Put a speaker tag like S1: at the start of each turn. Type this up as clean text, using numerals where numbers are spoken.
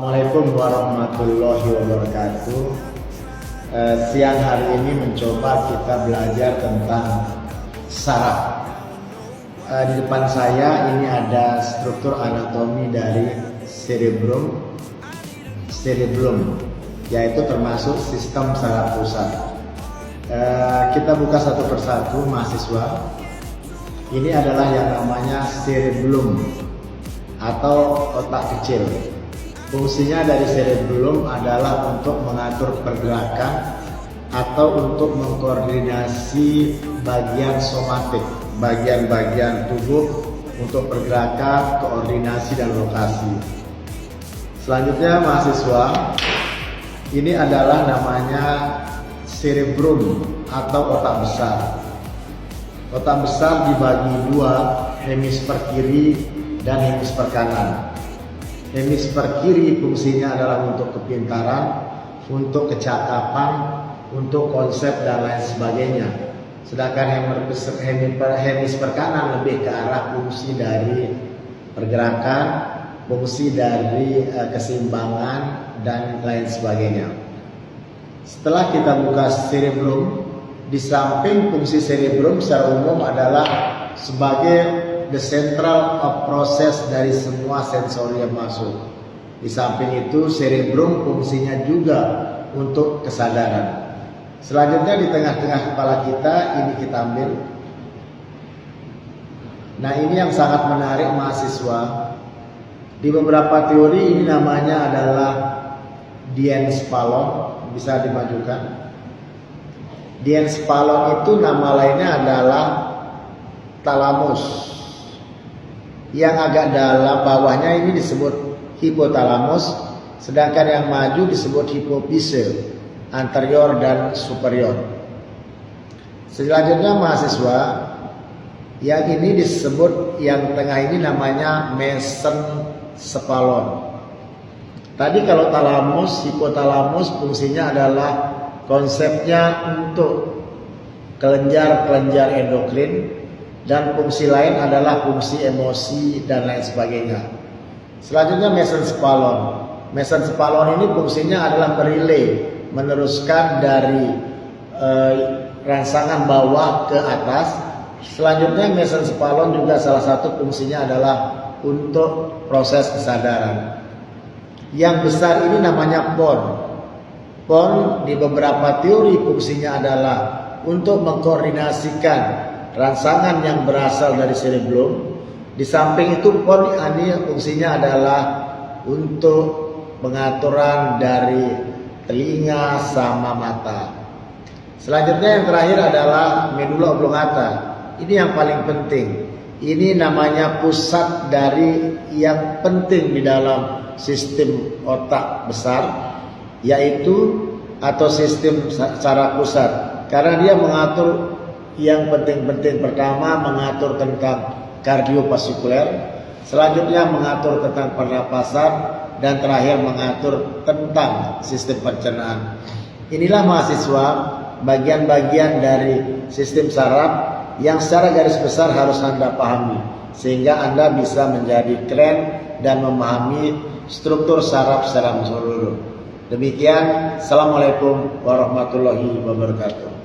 S1: Assalamualaikum warahmatullahi wabarakatuh. Siang hari ini mencoba kita belajar tentang saraf. Di depan saya ini ada struktur anatomi dari cerebrum, yaitu termasuk sistem saraf pusat. Kita buka satu persatu mahasiswa. Ini adalah yang namanya cerebellum atau otak kecil. Fungsinya dari cerebellum adalah untuk mengatur pergerakan atau untuk mengkoordinasi bagian somatik, bagian-bagian tubuh untuk pergerakan, koordinasi, dan lokasi. Selanjutnya mahasiswa, ini adalah namanya cerebrum atau otak besar. Otak besar dibagi dua, hemisfer kiri dan hemisfer kanan. Hemisfer kiri fungsinya adalah untuk kepintaran, untuk kecakapan, untuk konsep dan lain sebagainya. Sedangkan hemisfer kanan lebih ke arah fungsi dari pergerakan, fungsi dari keseimbangan dan lain sebagainya. Setelah kita buka cerebrum, di samping fungsi cerebrum secara umum adalah sebagai the central of process dari semua sensori yang masuk. Di samping itu cerebrum fungsinya juga untuk kesadaran. Selanjutnya di tengah-tengah kepala kita ini kita ambil. Nah, ini yang sangat menarik mahasiswa. Di beberapa teori ini namanya adalah diencephalon, bisa dimajukan. Diencephalon itu nama lainnya adalah thalamus. Yang agak dalam bawahnya ini disebut hipotalamus, sedangkan yang maju disebut hipofise, anterior dan superior. Selanjutnya mahasiswa, yang ini disebut, yang tengah ini namanya mesencephalon. Tadi kalau talamus, hipotalamus fungsinya adalah konsepnya untuk kelenjar-kelenjar endokrin, dan fungsi lain adalah fungsi emosi dan lain sebagainya. Selanjutnya mesencephalon. Mesencephalon ini fungsinya adalah merelay, meneruskan dari rangsangan bawah ke atas. Selanjutnya mesencephalon juga salah satu fungsinya adalah untuk proses kesadaran. Yang besar ini namanya pon. Pon di beberapa teori fungsinya adalah untuk mengkoordinasikan rangsangan yang berasal dari cerebellum. Di samping itu pon ini fungsinya adalah untuk pengaturan dari telinga sama mata. Selanjutnya yang terakhir adalah medula oblongata. Ini yang paling penting. Ini namanya pusat dari yang penting di dalam sistem otak besar, yaitu atau sistem saraf pusat, karena dia mengatur yang penting-penting. Pertama mengatur tentang kardiovaskuler, selanjutnya mengatur tentang pernapasan, dan terakhir mengatur tentang sistem pencernaan. Inilah mahasiswa bagian-bagian dari sistem saraf yang secara garis besar harus Anda pahami, sehingga Anda bisa menjadi keren dan memahami struktur saraf secara menyeluruh. Demikian, Assalamualaikum warahmatullahi wabarakatuh.